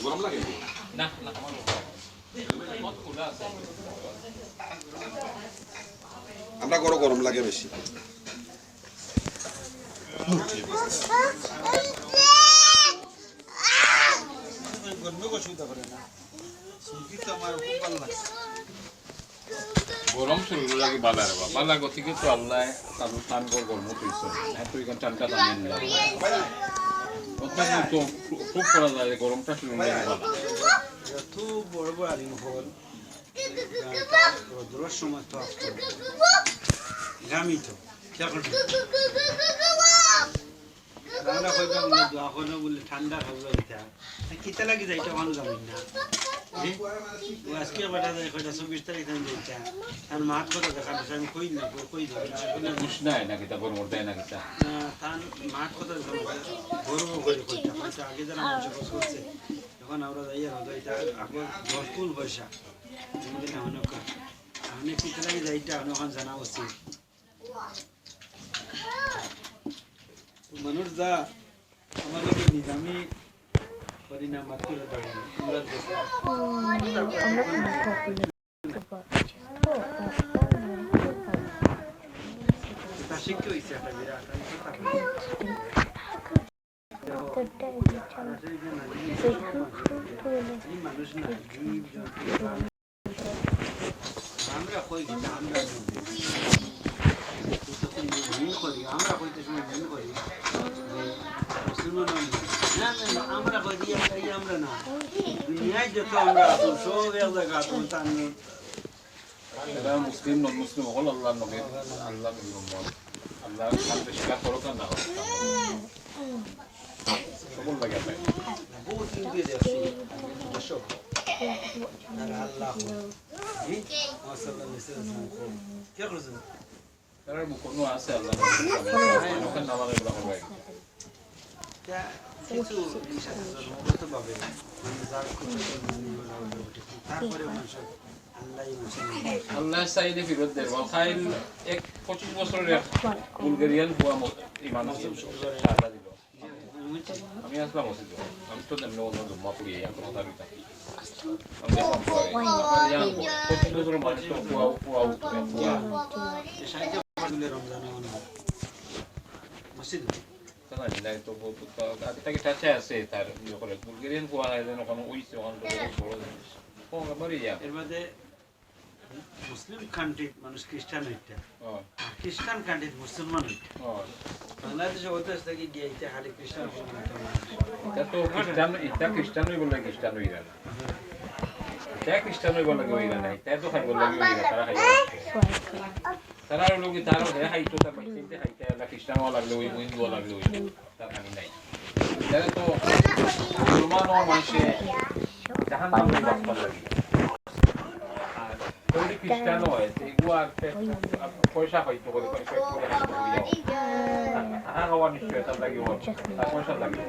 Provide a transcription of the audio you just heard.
গরম লাগে না না আমরা গরম লাগে বেশি গরম শরীর লাগে বালার বালা গতিকে তো আল্লাহ কারো টান গরম হইছে এত এখান টানটা টানেন না অত্যন্ত তো খুব করা যায় গরমটা শরীর লাগে বালা যত বড় বড় আলিম হল রোদ্রের সময় তো আসতো গামি তো ঠান্ডা হইবা বলে দোয়া করো বলে ঠান্ডা হইবা এটা কিতা লাগি যাইটা মানুষ জানেন না আজকে বাটা যায় কয়টা 24 তারিখ দিন যাইটা আর মাঠ কথা দেখানো আমি কই না কই দেব উষ্ণায় না কিতা গরম দেয় না কিতা তার মাঠ কথা গরম করে কইটা হয়তো আগে যারা মানুষ করছে তখন আমরা যাইয়া হতো এটা আগে 10 ফুল পয়সা আমাদের না হলো আমি কিতা লাগি যাইটা এখন জানা উচিত মানুষ যা আমাদের নিজামি পরিণাম মাত্র দাঁড়ানো আমরা তা শিখতে হয়েছে একটা বিরাট মানুষ না আমরা কই আমরা আমরা কইতে সময় মনে করি আমরা কই দিয়ে আমরা না দুনিয়ায় যত আমরা সব এক জায়গা এরা মুসলিম নন মুসলিম হল আল্লাহ নবী আল্লাহ আল্লাহ কালকে স্বীকার করো না সকল লাগে পাই বহুত দিয়ে দেখছি দর্শক আল্লাহ জি মাশাআল্লাহ কি করছেন তার মুখনো আছে আল্লাহ ওখানে নামাজ পড়া হবে কিছু মত পাবে যার তারপরে মানুষ আল্লাহ সাইদে ফিরত দেব খাইল 25 বছরের বুলগেরিয়ান বুয়া ইমান সাহায্য দিল আমি আসলাম মসজিদ আমি তো দেন নো মা পুরি এখন তার থাকি আমি দেখলাম পরে আমার জান 25 বছরের মানুষ তো বুয়া এই সাইডে বলে রমজানে মসজিদ তারা নাই তো তাকে টাচে আছে তার করে বুলগেরিয়ান বুয়া যেন কোনো উইছে ওখানে বড় জিনিস ও মরে যা এর মধ্যে মুসলিম কান্ট্রি মানুষ খ্রিস্টান হইতা খ্রিস্টান কান্ট্রি মুসলমান হইতা বাংলাদেশে হতে থেকে গিয়ে এটা খালি খ্রিস্টান এটা তো খ্রিস্টান হই বলে খ্রিস্টান হইরা না এটা খ্রিস্টান হই বলে হইরা না এটা তো খাই বলে হইরা তারা খাই তারা লোক তারা খাই তো তার চিনতে খাইতে না খ্রিস্টান হওয়া লাগলে ওই হিন্দু হওয়া লাগলে ওই তার খানি নাই এটা তো মুসলমান ও মানুষে জাহান নামে বাস লাগে যদি খ্রিস্টান হয় এগুলো আর পয়সা হয়তো করে টাকা খাওয়া নিশ্চয়তা লাগে তার পয়সা লাগে